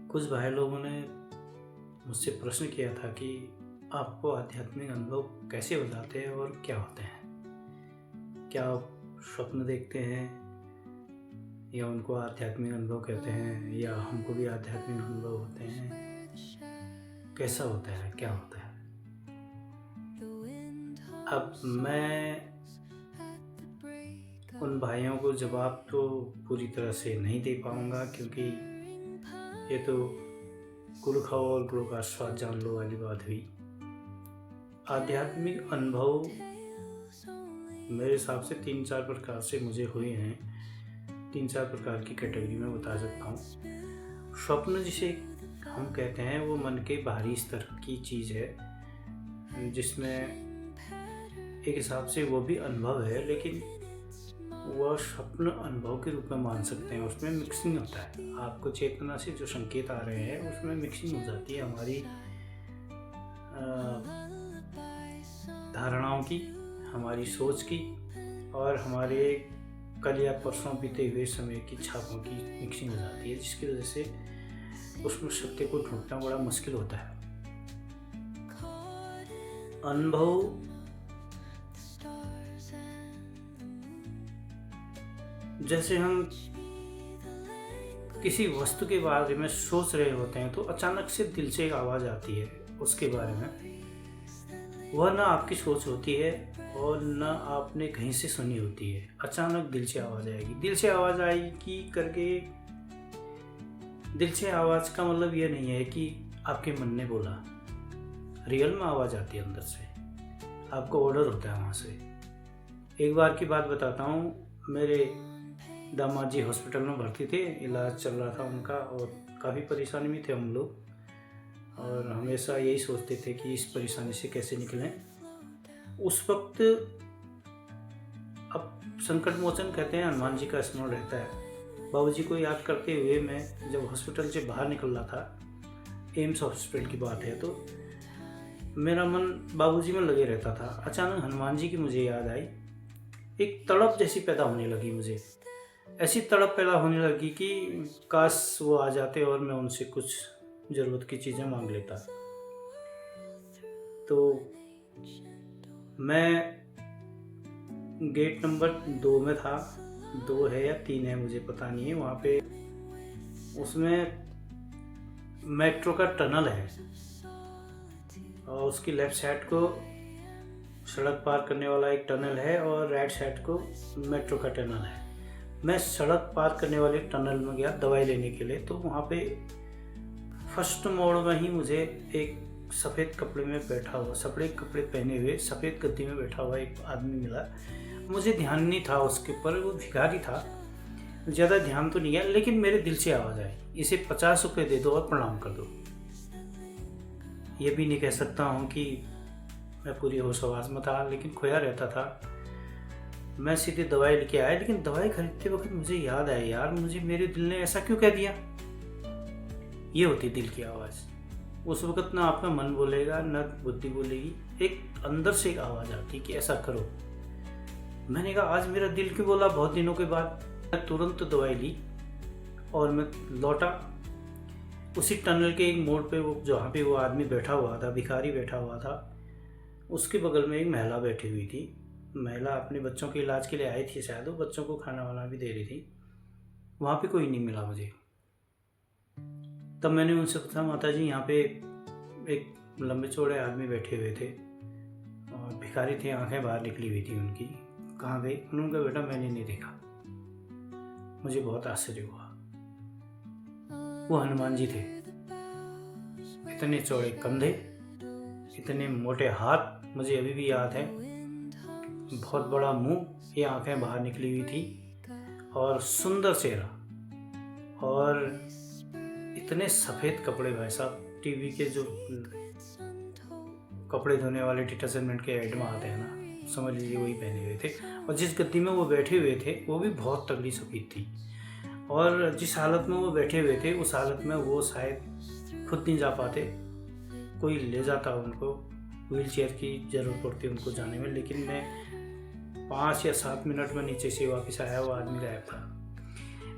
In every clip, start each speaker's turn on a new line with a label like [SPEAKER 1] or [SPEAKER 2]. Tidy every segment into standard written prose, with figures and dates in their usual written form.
[SPEAKER 1] कुछ भाई लोगों ने मुझसे प्रश्न किया था कि आपको आध्यात्मिक अनुभव कैसे हो जाते हैं और क्या होते हैं? क्या आप स्वप्न देखते हैं या उनको आध्यात्मिक अनुभव कहते हैं या हमको भी आध्यात्मिक अनुभव होते हैं? कैसा होता है? क्या होता है? अब मैं उन भाइयों को जवाब तो पूरी तरह से नहीं दे पाऊँगा, क्योंकि ये तो गुरु खाओ और गुरु का स्वाद जान लो वाली बात हुई। आध्यात्मिक अनुभव मेरे हिसाब से 3-4 प्रकार से मुझे हुए हैं। 3-4 प्रकार की कैटेगरी में बता सकता हूँ। स्वप्न जिसे हम कहते हैं वो मन के बाहरी स्तर की चीज़ है, जिसमें एक हिसाब से वो भी अनुभव है, लेकिन वह स्वप्न अनुभव के रूप में मान सकते हैं। उसमें मिक्सिंग होता है, आपको चेतना से जो संकेत आ रहे हैं उसमें मिक्सिंग हो जाती है हमारी धारणाओं की, हमारी सोच की और हमारे कल या परसों बीते हुए समय की छापों की मिक्सिंग हो जाती है, जिसकी वजह से उसमें सत्य को ढूंढना बड़ा मुश्किल होता है। अनुभव जैसे हम किसी वस्तु के बारे में सोच रहे होते हैं तो अचानक से दिल से एक आवाज़ आती है उसके बारे में। वह ना आपकी सोच होती है और ना आपने कहीं से सुनी होती है। अचानक दिल से आवाज़ आएगी, दिल से आवाज़ आएगी करके। दिल से आवाज़ का मतलब यह नहीं है कि आपके मन ने बोला, रियल में आवाज़ आती है अंदर से, आपको ऑर्डर होता है वहाँ से। एक बार की बात बताता हूँ, मेरे दामाद जी हॉस्पिटल में भर्ती थे, इलाज चल रहा था उनका और काफ़ी परेशानी में थे हम लोग, और हमेशा यही सोचते थे कि इस परेशानी से कैसे निकलें। उस वक्त अब संकट मोचन कहते हैं, हनुमान जी का स्मरण रहता है। बाबूजी को याद करते हुए मैं जब हॉस्पिटल से बाहर निकल रहा था, एम्स हॉस्पिटल की बात है, तो मेरा मन बाबूजी में लगे रहता था। अचानक हनुमान जी की मुझे याद आई, एक तड़प जैसी पैदा होने लगी मुझे। ऐसी तड़प पैदा होने लगी कि काश वो आ जाते और मैं उनसे कुछ ज़रूरत की चीज़ें मांग लेता। तो मैं गेट नंबर 2 में था, 2 है या 3 है मुझे पता नहीं है। वहाँ पे उसमें मेट्रो का टनल है और उसकी लेफ़्ट साइड को सड़क पार करने वाला एक टनल है और राइट साइड को मेट्रो का टनल है। मैं सड़क पार करने वाले टनल में गया दवाई लेने के लिए, तो वहाँ पे फर्स्ट मोड़ में ही मुझे एक सफ़ेद कपड़े में बैठा हुआ, सफ़ेद कपड़े पहने हुए, सफ़ेद गद्दी में बैठा हुआ एक आदमी मिला। मुझे ध्यान नहीं था उसके ऊपर, वो भिखारी था, ज़्यादा ध्यान तो नहीं गया, लेकिन मेरे दिल से आवाज़ आई, इसे 50 रुपये दे दो और प्रणाम कर दो। ये भी नहीं कह सकता हूँ कि मैं पूरी होश हवास में था, लेकिन खोया रहता था। मैं सीधे दवाई लेके आया, लेकिन दवाई खरीदते वक्त मुझे याद आया, यार मुझे मेरे दिल ने ऐसा क्यों कह दिया। ये होती दिल की आवाज़। उस वक्त ना आपका मन बोलेगा ना बुद्धि बोलेगी, एक अंदर से एक आवाज़ आती कि ऐसा करो। मैंने कहा आज मेरा दिल क्यों बोला बहुत दिनों के बाद। मैं तुरंत दवाई ली और मैं लौटा। उसी टनल के एक मोड़ पे, वो जहाँ पे वो आदमी बैठा हुआ था, भिखारी बैठा हुआ था, उसके बगल में एक महिला बैठी हुई थी। महिला अपने बच्चों के इलाज के लिए आई थी शायद, वो बच्चों को खाना वाना भी दे रही थी। वहाँ पे कोई नहीं मिला मुझे। तब मैंने उनसे पूछा, माता जी यहाँ पे एक लंबे चौड़े आदमी बैठे हुए थे और भिखारी थे, आंखें बाहर निकली हुई थी उनकी, कहाँ गई? उन्होंने कहा बेटा मैंने नहीं देखा। मुझे बहुत आश्चर्य हुआ। वो हनुमान जी थे, इतने चौड़े कंधे, इतने मोटे हाथ, मुझे अभी भी याद है, बहुत बड़ा मुंह, ये आंखें बाहर निकली हुई थी और सुंदर चेहरा, और इतने सफ़ेद कपड़े। भाई साहब, टीवी के जो कपड़े धोने वाले डिटर्जेंट के ऐड में आते हैं ना, समझ लीजिए वही पहने हुए थे। और जिस गद्दी में वो बैठे हुए थे वो भी बहुत तगड़ी सफ़ेद थी, और जिस हालत में वो बैठे हुए थे उस हालत में वो शायद खुद नहीं जा पाते, कोई ले जाता उनको, व्हील चेयर की ज़रूरत पड़ती उनको जाने में। लेकिन मैं 5 या 7 मिनट में नीचे से वापस आया, वो आदमी गायब था।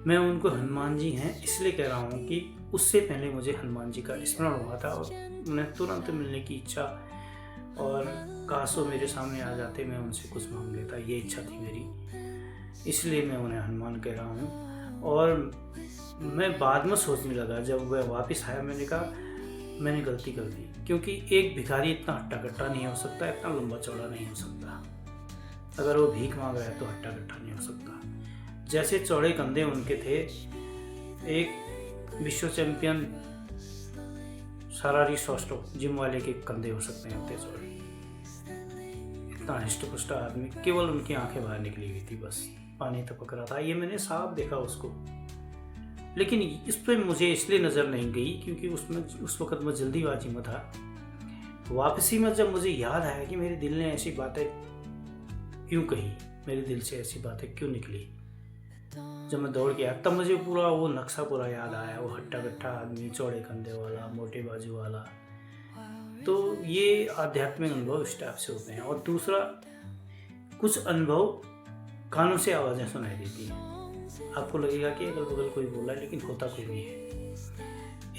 [SPEAKER 1] मैं उनको हनुमान जी हैं इसलिए कह रहा हूँ कि उससे पहले मुझे हनुमान जी का स्मरण हुआ था और उन्हें तुरंत मिलने की इच्छा, और काश वो मेरे सामने आ जाते, मैं उनसे कुछ मांग लेता, ये इच्छा थी मेरी, इसलिए मैं उन्हें हनुमान कह रहा हूँ। और मैं बाद में सोचने लगा, जब वह वापस आया, मैंने कहा मैंने गलती कर दी, क्योंकि एक भिखारी इतना हट्टा कट्टा नहीं हो सकता, इतना लंबा चौड़ा नहीं हो सकता। अगर वो भीख मांग रहा है तो हट्टा कट्टा नहीं हो सकता। जैसे चौड़े कंधे उनके थे, एक विश्व चैंपियन शारीरिक स्वास्थ्य जिम वाले के कंधे हो सकते हैं, उतने चौड़े, इतना हिष्ट पुष्ट आदमी, केवल उनकी आंखें बाहर निकली हुई थी, बस पानी टपक रहा था, ये मैंने साफ देखा उसको। लेकिन इस पर मुझे इसलिए नज़र नहीं गई क्योंकि उस वक्त मैं जल्दीबाजी में था। वापसी में जब मुझे याद आया कि मेरे दिल ने ऐसी बातें क्यों कही, मेरे दिल से ऐसी बातें क्यों निकली, जब मैं दौड़ के आया तब मुझे पूरा वो नक्शा पूरा याद आया, वो हट्टा कट्टा आदमी, चौड़े कंधे वाला, मोटे बाजू वाला। तो ये आध्यात्मिक अनुभव इस टाइप से होते हैं। और दूसरा, कुछ अनुभव कानों से आवाज़ें सुनाई देती हैं, आपको लगेगा कि अगल बगल कोई बोला है, लेकिन होता कोई नहीं है।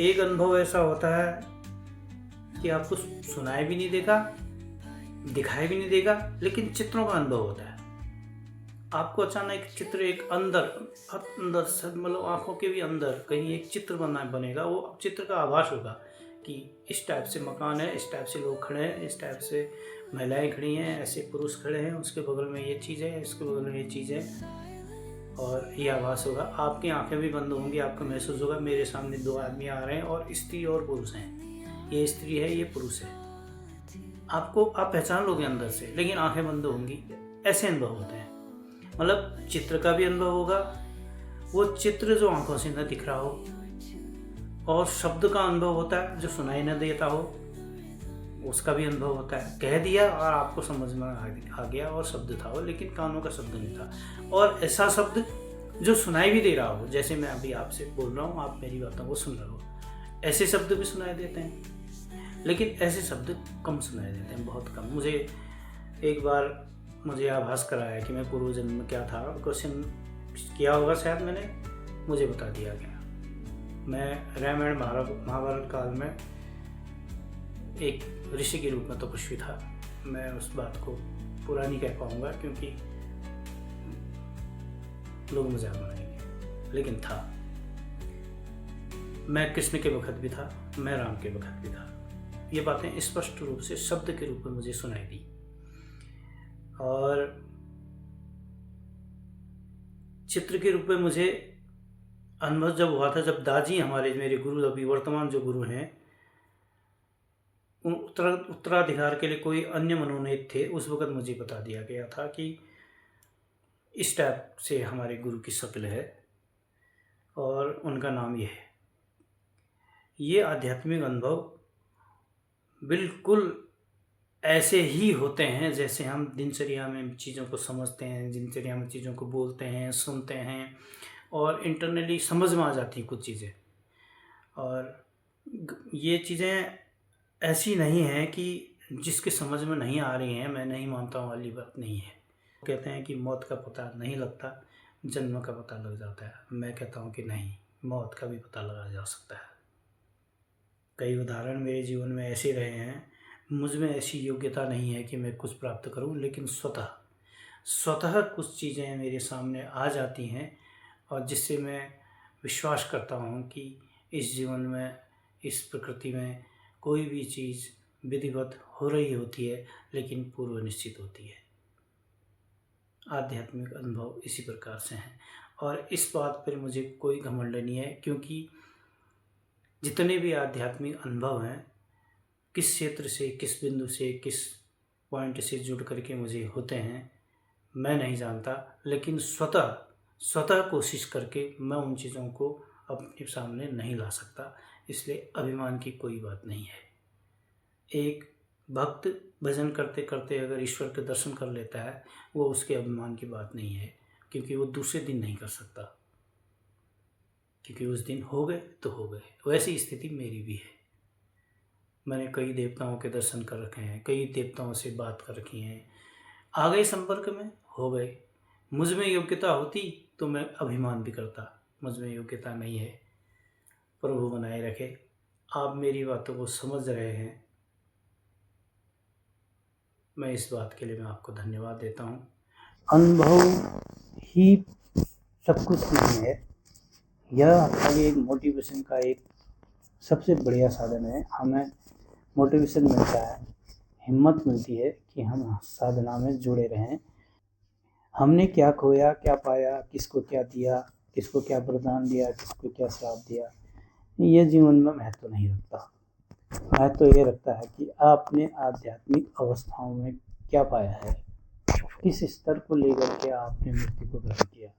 [SPEAKER 1] एक अनुभव ऐसा होता है कि आपको सुनाई भी नहीं देगा, दिखाई भी नहीं देगा, लेकिन चित्रों का अनुभव होता है। आपको अचानक चित्र एक अंदर से, मतलब आंखों के भी अंदर कहीं एक चित्र बनेगा, वो चित्र का आभास होगा कि इस टाइप से मकान है, इस टाइप से लोग खड़े हैं, इस टाइप से महिलाएं खड़ी हैं, ऐसे पुरुष खड़े हैं, उसके बगल में ये चीज़ है, इसके बगल में ये चीज़ है, और ये आभास होगा। आपकी आंखें भी बंद होंगी, आपको महसूस होगा मेरे सामने दो आदमी आ रहे हैं और स्त्री और पुरुष हैं, ये स्त्री है, ये पुरुष है। आप पहचान लोगे अंदर से, लेकिन आंखें बंद होंगी। ऐसे अनुभव होते हैं। मतलब चित्र का भी अनुभव होगा, वो चित्र जो आंखों से न दिख रहा हो, और शब्द का अनुभव होता है जो सुनाई न देता हो, उसका भी अनुभव होता है। कह दिया और आपको समझ में आ गया और शब्द था वो, लेकिन कानों का शब्द नहीं था। और ऐसा शब्द जो सुनाई भी दे रहा हो, जैसे मैं अभी आपसे बोल रहा हूँ, आप मेरी बातों को सुन रहे हो, ऐसे शब्द भी सुनाई देते हैं, लेकिन ऐसे शब्द कम सुनाई देते हैं, बहुत कम। मुझे आभास कराया कि मैं पूर्व जन्म में क्या था, क्वेश्चन किया होगा शायद मैंने, मुझे बता दिया गया। मैं रामायण महाभारत काल में एक ऋषि के रूप में तपस्वी था। मैं उस बात को पूरा नहीं कह पाऊंगा क्योंकि लोग मजाक बनाएंगे, लेकिन था। मैं कृष्ण के वक्त भी था, मैं राम के वक्त भी था। ये बातें स्पष्ट रूप से शब्द के रूप में मुझे सुनाई दी। और चित्र के रूप में मुझे अनुभव जब हुआ था, जब दाजी मेरे गुरु, अभी वर्तमान जो गुरु हैं, उत्तराधिकार के लिए कोई अन्य मनोनीत थे, उस वक्त मुझे बता दिया गया था कि इस टाइप से हमारे गुरु की शक्ल है और उनका नाम ये है। ये आध्यात्मिक अनुभव बिल्कुल ऐसे ही होते हैं जैसे हम दिनचर्या में चीज़ों को समझते हैं, दिनचर्या में चीज़ों को बोलते हैं, सुनते हैं, और इंटरनली समझ में आ जाती हैं कुछ चीज़ें। और ये चीज़ें ऐसी नहीं हैं कि जिसके समझ में नहीं आ रही हैं, मैं नहीं मानता हूँ वाली बात नहीं है। कहते हैं कि मौत का पता नहीं लगता, जन्म का पता लग जाता है। मैं कहता हूँ कि नहीं, मौत का भी पता लगाया जा सकता है। कई उदाहरण मेरे जीवन में ऐसे रहे हैं। मुझ में ऐसी योग्यता नहीं है कि मैं कुछ प्राप्त करूं, लेकिन स्वतः कुछ चीज़ें मेरे सामने आ जाती हैं, और जिससे मैं विश्वास करता हूं कि इस जीवन में, इस प्रकृति में कोई भी चीज़ विधिवत हो रही होती है, लेकिन पूर्व निश्चित होती है। आध्यात्मिक अनुभव इसी प्रकार से हैं, और इस बात पर मुझे कोई घमंड नहीं है, क्योंकि जितने भी आध्यात्मिक अनुभव हैं, किस क्षेत्र से, किस बिंदु से, किस पॉइंट से जुड़ करके मुझे होते हैं, मैं नहीं जानता। लेकिन स्वतः कोशिश करके मैं उन चीज़ों को अपने सामने नहीं ला सकता, इसलिए अभिमान की कोई बात नहीं है। एक भक्त भजन करते करते अगर ईश्वर के दर्शन कर लेता है, वो उसके अभिमान की बात नहीं है, क्योंकि वो दूसरे दिन नहीं कर सकता, क्योंकि उस दिन हो गए तो हो गए। वैसी स्थिति मेरी भी है। मैंने कई देवताओं के दर्शन कर रखे हैं, कई देवताओं से बात कर रखी हैं, आ गए संपर्क में, हो गए। मुझ में योग्यता होती तो मैं अभिमान भी करता, मुझ में योग्यता नहीं है। प्रभु बनाए रखे। आप मेरी बातों को समझ रहे हैं, मैं इस बात के लिए मैं आपको धन्यवाद देता हूँ। अनुभव ही सब कुछ नहीं है, यह खाली एक मोटिवेशन का एक सबसे बढ़िया साधन है। हमें मोटिवेशन मिलता है, हिम्मत मिलती है कि हम साधना में जुड़े रहें। हमने क्या खोया, क्या पाया, किसको क्या दिया, किसको क्या वरदान दिया, किसको क्या श्राप दिया, ये जीवन में महत्व नहीं रखता। महत्व ये रखता है कि आपने आध्यात्मिक अवस्थाओं में क्या पाया है, किस स्तर को लेकर के आपने मुक्ति को ग्रहण किया,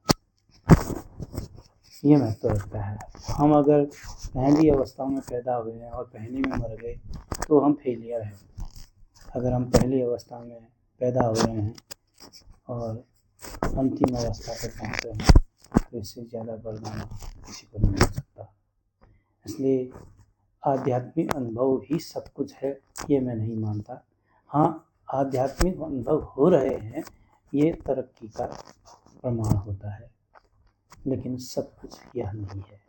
[SPEAKER 1] ये महत्व रखता है। हम अगर पहली अवस्थाओं में पैदा हुए हैं और पहली में मर गए तो हम फेलियर हैं। अगर हम पहली अवस्था में पैदा हुए हैं और अंतिम अवस्था पर पहुँचे हैं तो इससे ज़्यादा वरदान किसी को नहीं मिल सकता। इसलिए आध्यात्मिक अनुभव ही सब कुछ है, ये मैं नहीं मानता। हाँ, आध्यात्मिक अनुभव हो रहे हैं, ये तरक्की का प्रमाण होता है, लेकिन सब कुछ यह नहीं है।